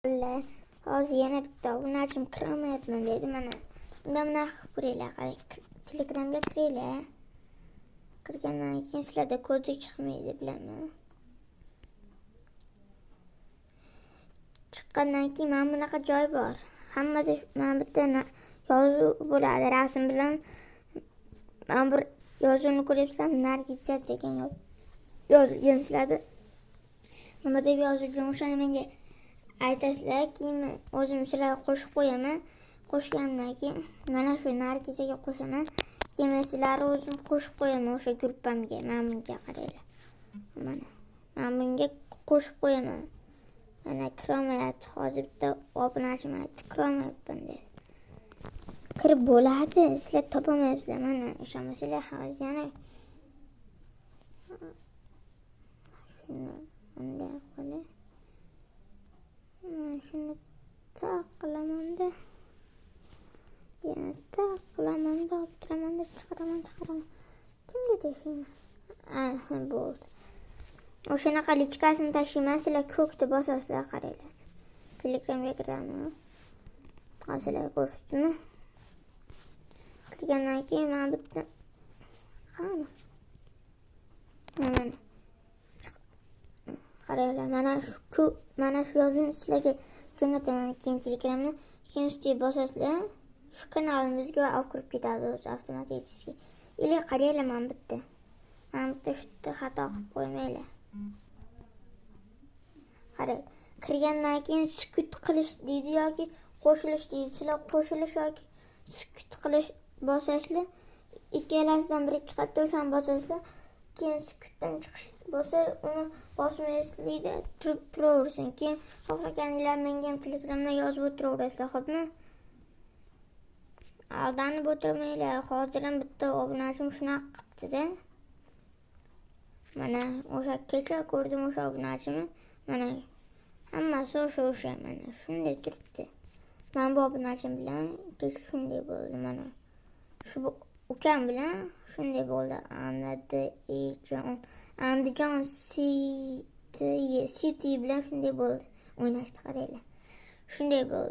Ular hozir yana bitta obunachim kiramayapman dedi mana. Unda mana qilib ko'ringlar, qarang. Telegramga kiringlar. Kirgandan keyin sizlarda kodi chiqmaydi, bilaman. Chiqqandan keyin mana bunaqa joy bor. Hammada mana bitta yozuv bo'ladi rasm bilan. Men bir yozuvni ko'ryapsam, Nargizat degan yozilgan sizlarda. Nima deb yozilgan o'shani menga aytasizlar, keyin o'zim sizlarga qo'shib qo'yaman. Qo'shgandan keyin mana shu Nargizaga qo'shaman. Keyin men sizlarni o'zim qo'shib qo'yaman o'sha gruppamga. Mana bunga qaranglar. Mana bunga qo'shib qo'yaman. Mana kiramayapti, hozir bitta obunachim aytdi, kiramayapman dedi. Kirib bo'ladi, sizlar topolmayapsizlar. Mana ishonmasanglar hozir yana shuni bunday qilib shuni taqlamanda yana taqlamanda olib turamanda chiqaraman. Kimga tashlayman? Bo'ldi. O'shanaqa lichkasini tashlayman, sizlar ko'kni bosasizlar, qaranglar. Telegramga kiraman. Hozirlar ko'rsatdim. Kirgandan keyin mana bitta qani. Mana qaranglar, mana shu yozuvni sizlarga jo'nataman keyin Telegramni. Keyin ustiga bosasizlar, shu kanalimizga olib kirib ketadi o'zi avtomatik. Или qaranglar, mana bitta shunda xato qilib qo'ymanglar. Qarang, kirgandan keyin sukut qilish deydi yoki qo'shilish deydi. Sizlar qo'shilish yoki sukut qilish bosasizlar, ikkalasidan biri chiqadi, o'shani bosasizlar. Keyin sukutdan chiqish bo'lsa, uni bosmaysizlar, turaversin. Keyin xohlaganinglar menga ham Telegramda yozib o'tiraverasizlar, xo'pmi? Aldanib o'tirmanglar. Hozir ham bitta obunachim shunaqa qilibdi-da. Mana o'sha kecha ko'rdim o'sha obunachimni. Mana hammasi o'sha mana shunday turibdi. Men bu obunachim bilan kecha shunday bo'ldi mana. Shu ukam bilan shunday bo'ldi. Andijon City bilan shunday bo'ldi. O'ynashdi, qaranglar. Shunday bo'ldi.